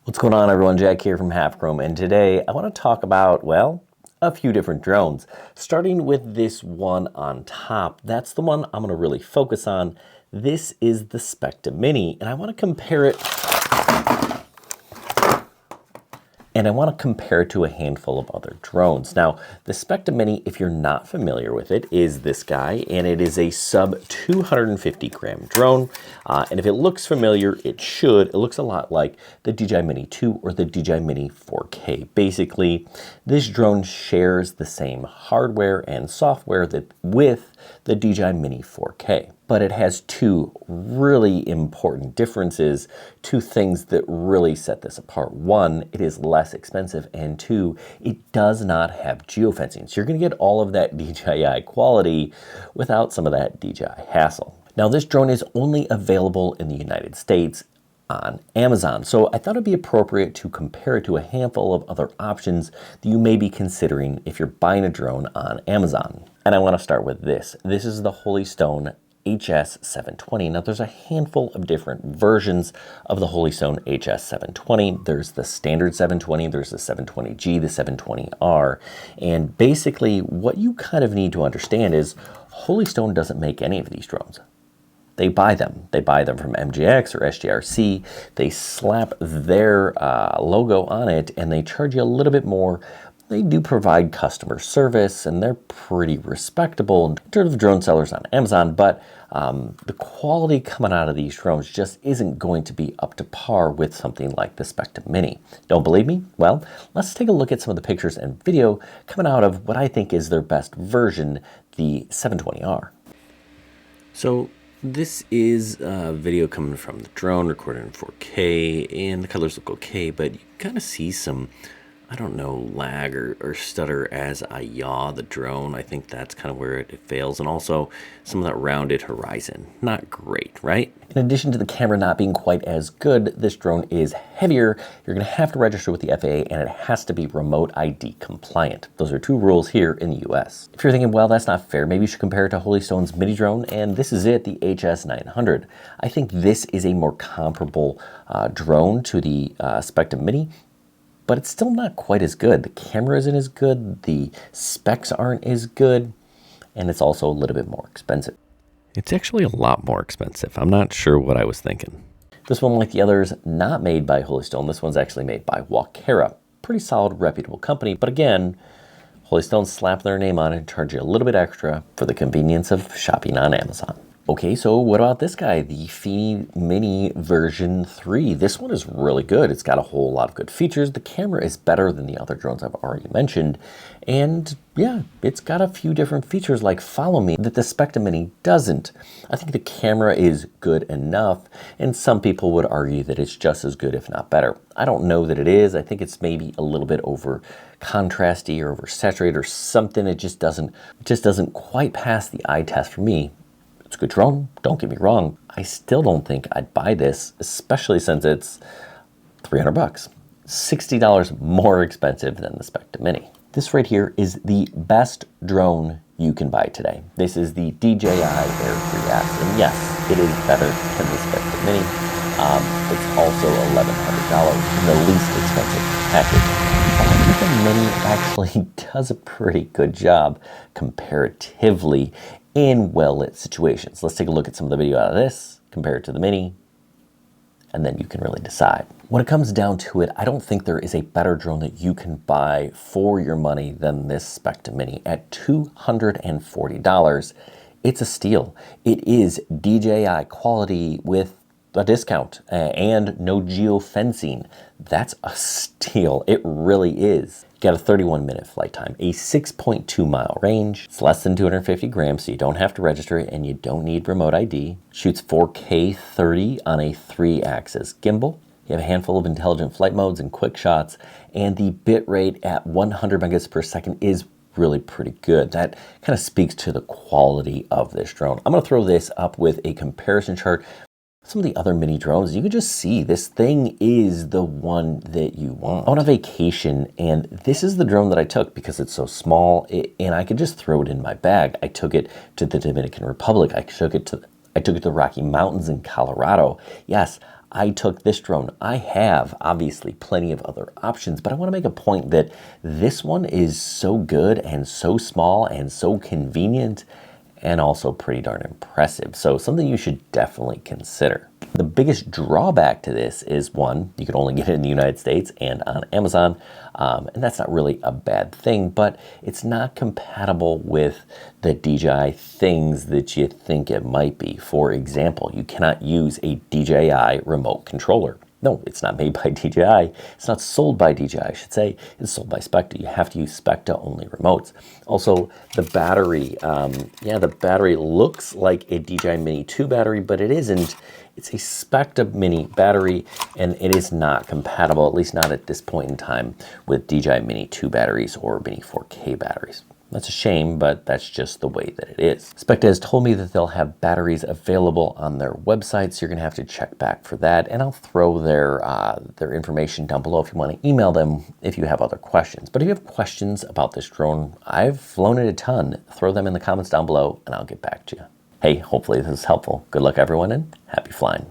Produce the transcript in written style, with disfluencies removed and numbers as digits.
What's going on, everyone? Jack here from Half Chrome, and today I want to talk about, well, a few different drones. Starting with this one on top, that's the one I'm going to really focus on. This is the Specta Mini, and I want to compare it to a handful of other drones. Now, the Specta Mini, if you're not familiar with it, is this guy, and it is a sub 250 gram drone. And if it looks familiar, it should. It looks a lot like the DJI Mini 2 or the DJI Mini 4K. Basically, this drone shares the same hardware and software with the DJI Mini 4K. But it has two really important differences, two things that really set this apart. One, it is less expensive, and two, it does not have geofencing. So you're gonna get all of that DJI quality without some of that DJI hassle. Now, this drone is only available in the United States on Amazon, so I thought it'd be appropriate to compare it to a handful of other options that you may be considering if you're buying a drone on Amazon. And I wanna start with this. This is the Holystone HS720. Now, there's a handful of different versions of the Holystone HS720. There's the standard 720, there's the 720G, the 720R, and basically what you kind of need to understand is Holystone doesn't make any of these drones. They buy them. They buy them from MGX or SGRC. They slap their logo on it and they charge you a little bit more. They do provide customer service and they're pretty respectable in terms of drone sellers on Amazon, but the quality coming out of these drones just isn't going to be up to par with something like the Specta Mini. Don't believe me? Well, let's take a look at some of the pictures and video coming out of what I think is their best version, the 720R. So this is a video coming from the drone recorded in 4K, and the colors look okay, but you kind of see some, I don't know, lag or stutter as I yaw the drone. I think that's kind of where it fails. And also some of that rounded horizon. Not great, right? In addition to the camera not being quite as good, this drone is heavier. You're gonna have to register with the FAA and it has to be remote ID compliant. Those are two rules here in the US. If you're thinking, well, that's not fair, maybe you should compare it to Holystone's mini drone, and this is it, the HS900. I think this is a more comparable drone to the Specta Mini, but it's still not quite as good. The camera isn't as good, the specs aren't as good, and it's also a little bit more expensive. It's actually a lot more expensive. I'm not sure what I was thinking. This one, like the others, not made by Holystone. This one's actually made by Walkera. Pretty solid, reputable company, but again, Holystone slapped their name on it and charge you a little bit extra for the convenience of shopping on Amazon. Okay, so what about this guy, the FPV Mini version 3? This one is really good. It's got a whole lot of good features. The camera is better than the other drones I've already mentioned. And yeah, it's got a few different features like Follow Me that the Specta Mini doesn't. I think the camera is good enough, and some people would argue that it's just as good, if not better. I don't know that it is. I think it's maybe a little bit over contrasty or oversaturated or something. It just doesn't quite pass the eye test for me. It's a good drone, don't get me wrong. I still don't think I'd buy this, especially since it's $300, $60 more expensive than the Specta Mini. This right here is the best drone you can buy today. This is the DJI Air 3S, and yes, it is better than the Specta Mini. It's also $1,100 in the least expensive package. The Mini actually does a pretty good job comparatively in well-lit situations. Let's take a look at some of the video out of this, compare it to the Mini, and then you can really decide. When it comes down to it, I don't think there is a better drone that you can buy for your money than this Specta Mini. At $240, it's a steal. It is DJI quality with a discount and no geofencing. That's a steal. It really is. Got a 31-minute flight time, a 6.2 mile range. It's less than 250 grams, so you don't have to register it and you don't need remote ID. Shoots 4K 30 on a 3-axis gimbal. You have a handful of intelligent flight modes and quick shots, and the bit rate at 100 megabits per second is really pretty good. That kind of speaks to the quality of this drone. I'm gonna throw this up with a comparison chart. Some of the other mini drones, you can just see this thing is the one that you want. On a vacation, and this is the drone that I took because it's so small and I could just throw it in my bag. I took it to the Dominican Republic. I took it to the Rocky Mountains in Colorado. Yes, I took this drone. I have obviously plenty of other options, but I want to make a point that this one is so good and so small and so convenient and also pretty darn impressive. So something you should definitely consider. The biggest drawback to this is, one, you can only get it in the United States and on Amazon, and that's not really a bad thing, but it's not compatible with the DJI things that you think it might be. For example, you cannot use a DJI remote controller. No, it's not made by DJI. It's not sold by DJI, I should say. It's sold by Specta. You have to use Specta-only remotes. Also, the battery, the battery looks like a DJI Mini 2 battery, but it isn't. It's a Specta Mini battery, and it is not compatible, at least not at this point in time, with DJI Mini 2 batteries or Mini 4K batteries. That's a shame, but that's just the way that it is. Specta has told me that they'll have batteries available on their website, so you're gonna have to check back for that, and I'll throw their information down below if you wanna email them if you have other questions. But if you have questions about this drone, I've flown it a ton, throw them in the comments down below and I'll get back to you. Hey, hopefully this is helpful. Good luck everyone and happy flying.